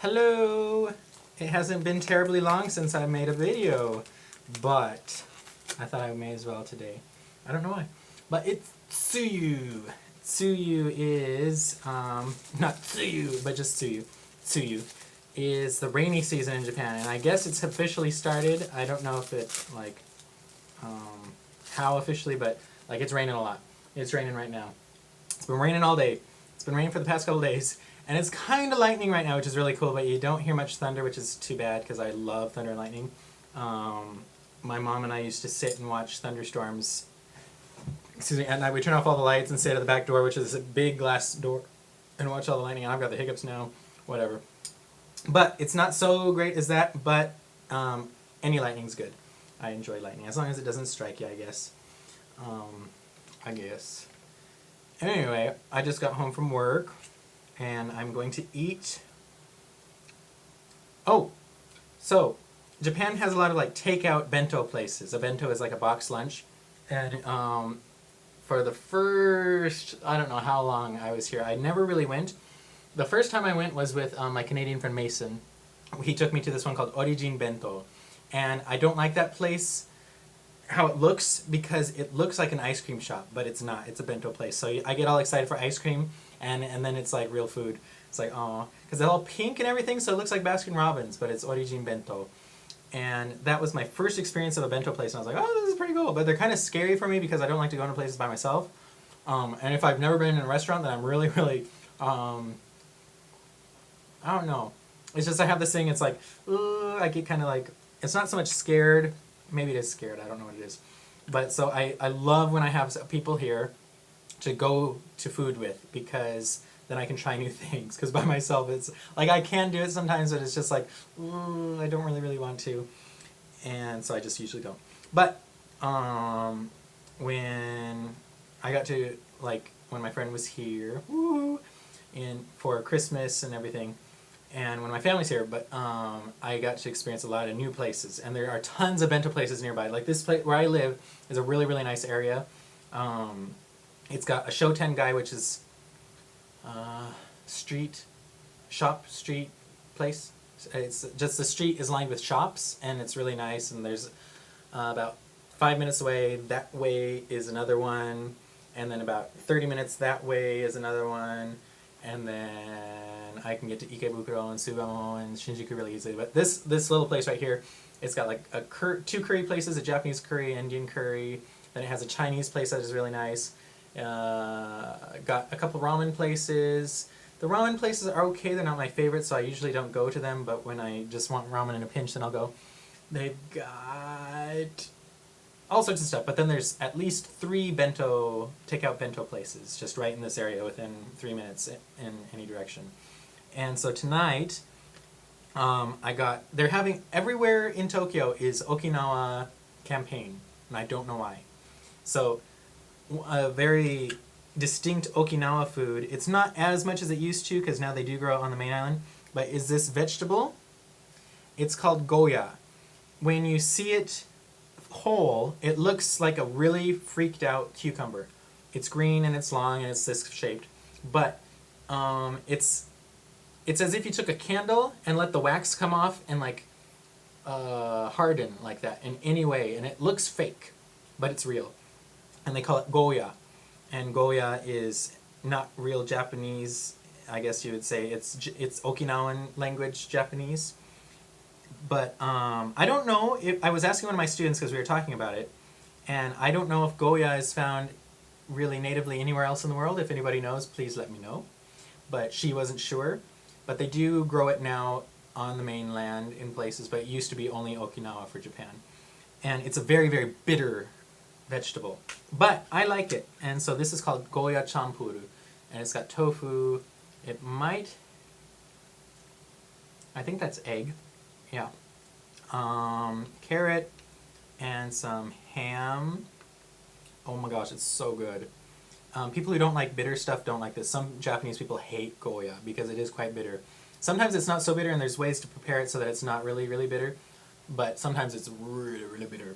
Hello! It hasn't been terribly long since I made a video, but I thought I may as well today. I don't know why. But it's Tsuyu. Tsuyu is, not Tsuyu, but just Tsuyu. Tsuyu is the rainy season in Japan, and I guess it's officially started. I don't know if it, like, how officially, but, like, it's raining a lot. It's raining right now. It's been raining all day. It's been raining for the past couple days. And it's kind of lightning right now, which is really cool, but you don't hear much thunder, which is too bad because I love thunder and lightning. My mom and I used to sit and watch thunderstorms at night. We turn off all the lights and sit at the back door, which is a big glass door, and watch all the lightning. And I've got the hiccups now, whatever. But it's not so great as that, but any lightning's good. I enjoy lightning, as long as it doesn't strike you, I guess. Anyway, I just got home from work. And I'm going to eat. Oh, so Japan has a lot of like takeout bento places. A bento is like a box lunch, and for the first, I don't know how long I was here, I never really went. The first time I went was with my Canadian friend Mason. He took me to this one called Origin Bento, and I don't like that place. How it looks, because it looks like an ice cream shop, but it's not. It's a bento place. So I get all excited for ice cream, and then it's like real food. It's like, aw. Because they're all pink and everything, so it looks like Baskin Robbins, but it's Origin Bento. And that was my first experience of a bento place, and I was like, oh, this is pretty cool. But they're kind of scary for me because I don't like to go into places by myself. And if I've never been in a restaurant, then I'm really, I don't know. It's just I have this thing, it's like, I get kind of like, it's not so much scared. Maybe it is scared, I don't know what it is. But so I love when I have people here to go to food with, because then I can try new things. Because by myself, it's like I can do it sometimes, but it's just like, I don't really want to. And so I just usually don't. But when I got to, like, when my friend was here, for Christmas and everything, and when my family's here, but I got to experience a lot of new places, and there are tons of bento places nearby. Like this place where I live is a really nice area. It's got a Shoten guy, which is street place. It's just the street is lined with shops, and it's really nice. And there's about 5 minutes away. That way is another one, and then about 30 minutes that way is another one, and then I can get to Ikebukuro and Sugamo and Shinjuku really easily. But this little place right here, it's got like two curry places, a Japanese curry, Indian curry. Then it has a Chinese place that is really nice. Got a couple ramen places. The ramen places are okay. They're not my favorite, so I usually don't go to them. But when I just want ramen in a pinch, then I'll go. They've got all sorts of stuff. But then there's at least 3 takeout bento places just right in this area within 3 minutes in any direction. And so tonight, they're having, everywhere in Tokyo is Okinawa campaign, and I don't know why. So, a very distinct Okinawa food. It's not as much as it used to, because now they do grow it on the main island, but is this vegetable? It's called goya. When you see it whole, it looks like a really freaked out cucumber. It's green and it's long and it's this shaped, but it's as if you took a candle and let the wax come off and like harden like that in any way, and it looks fake, but it's real. And they call it goya. And goya is not real Japanese, I guess you would say. It's Okinawan language Japanese. But I don't know if, I was asking one of my students because we were talking about it, and I don't know if goya is found really natively anywhere else in the world. If anybody knows, please let me know. But she wasn't sure. But they do grow it now on the mainland in places, but it used to be only Okinawa for Japan. And it's a very bitter vegetable. But I like it. And so this is called goya champuru. And it's got tofu. It might, I think that's egg. Yeah. Carrot and some ham. Oh my gosh, it's so good. People who don't like bitter stuff don't like this. Some Japanese people hate goya because it is quite bitter. Sometimes it's not so bitter, and there's ways to prepare it so that it's not really bitter. But sometimes it's really bitter.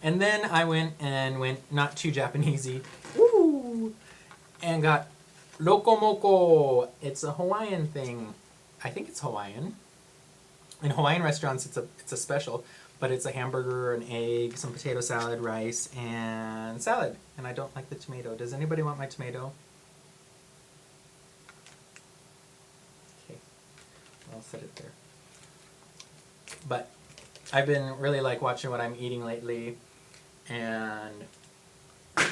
And then I went not too Japanesey, and got lokomoko. It's a Hawaiian thing. I think it's Hawaiian. In Hawaiian restaurants, it's a special, but it's a hamburger, an egg, some potato salad, rice, and salad. And I don't like the tomato. Does anybody want my tomato? Okay, I'll set it there. But I've been really like watching what I'm eating lately, and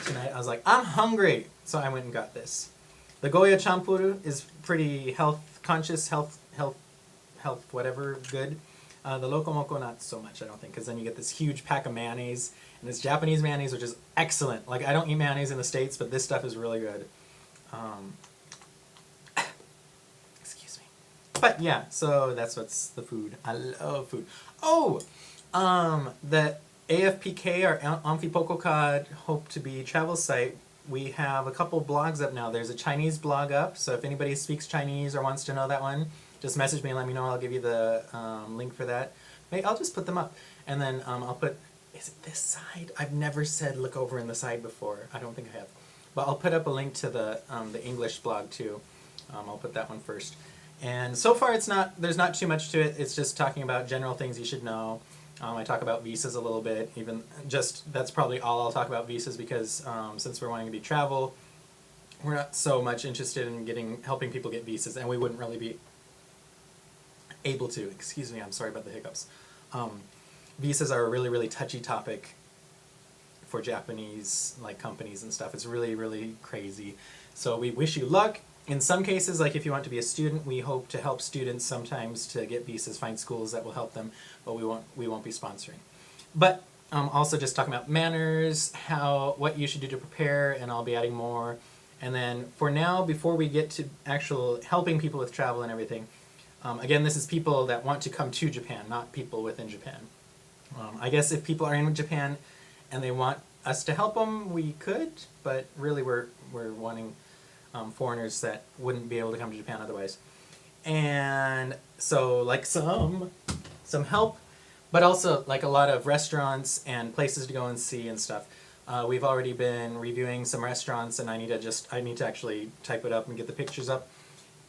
tonight I was like, I'm hungry, so I went and got this. The Goya champuru is pretty health conscious, health, whatever, good. The Loco Moco, not so much, I don't think, because then you get this huge pack of mayonnaise, and it's Japanese mayonnaise, which is excellent. Like, I don't eat mayonnaise in the States, but this stuff is really good. Excuse me. But yeah, so that's what's the food. I love food. Oh, the AFPK, our Anfipokoka Hope to Be travel site, we have a couple blogs up now. There's a Chinese blog up, so if anybody speaks Chinese or wants to know that one, just message me and let me know. I'll give you the link for that. Maybe I'll just put them up. And then I'll put, is it this side? I've never said look over in the side before. I don't think I have. But I'll put up a link to the English blog too. I'll put that one first. And so far there's not too much to it. It's just talking about general things you should know. I talk about visas a little bit. That's probably all I'll talk about visas, because since we're wanting to travel, we're not so much interested in helping people get visas, and we wouldn't really be able to. Excuse me, I'm sorry about the hiccups. Visas are a really, really touchy topic for Japanese companies and stuff. It's really, really crazy. So we wish you luck. In some cases, like if you want to be a student, we hope to help students sometimes to get visas, find schools that will help them, but we won't be sponsoring. But also just talking about manners, what you should do to prepare, and I'll be adding more. And then for now, before we get to actual helping people with travel and everything, again, this is people that want to come to Japan, not people within Japan. I guess if people are in Japan and they want us to help them, we could, but really we're wanting foreigners that wouldn't be able to come to Japan otherwise. And so like some help, but also like a lot of restaurants and places to go and see and stuff. We've already been reviewing some restaurants, and I need to actually type it up and get the pictures up.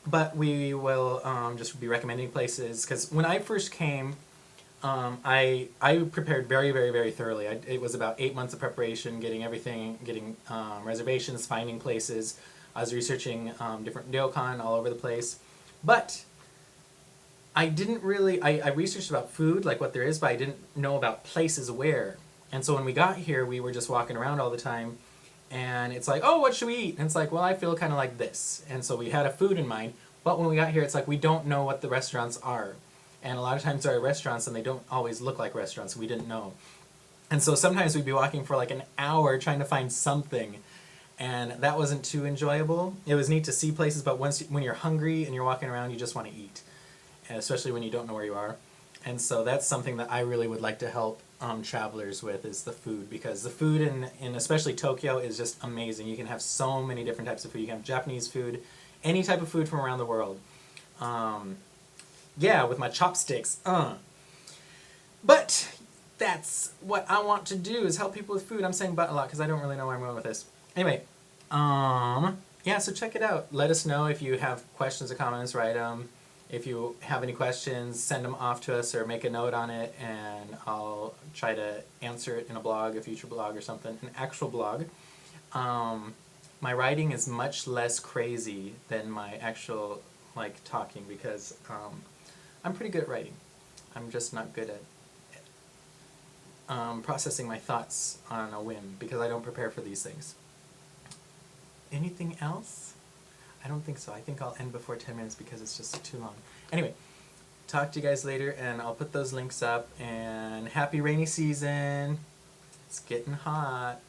But we will just be recommending places, because when I first came, I prepared very, very, very thoroughly. It was about 8 months of preparation, getting everything, getting reservations, finding places. I was researching different ryokan all over the place. But I didn't really, I researched about food, like what there is, but I didn't know about places where. And so when we got here, we were just walking around all the time, and it's like, oh, what should we eat? And it's like, well, I feel kind of like this. And so we had a food in mind, but when we got here, it's like we don't know what the restaurants are. And a lot of times there are restaurants, and they don't always look like restaurants. We didn't know. And so sometimes we'd be walking for like an hour trying to find something, and that wasn't too enjoyable. It was neat to see places, but when you're hungry and you're walking around, you just want to eat, and especially when you don't know where you are. And so that's something that I really would like to help travelers with, is the food, because the food in especially Tokyo is just amazing. You can have so many different types of food. You can have Japanese food, any type of food from around the world. Yeah, with my chopsticks. But that's what I want to do, is help people with food. I'm saying but a lot because I don't really know where I'm going with this. Anyway, yeah, so check it out. Let us know if you have questions or comments, write them. If you have any questions, send them off to us or make a note on it, and I'll try to answer it in a blog, a future blog or something, an actual blog. My writing is much less crazy than my actual, talking, because I'm pretty good at writing. I'm just not good at processing my thoughts on a whim, because I don't prepare for these things. Anything else? I don't think so. I think I'll end before 10 minutes because it's just too long. Anyway, talk to you guys later, and I'll put those links up, and happy rainy season. It's getting hot.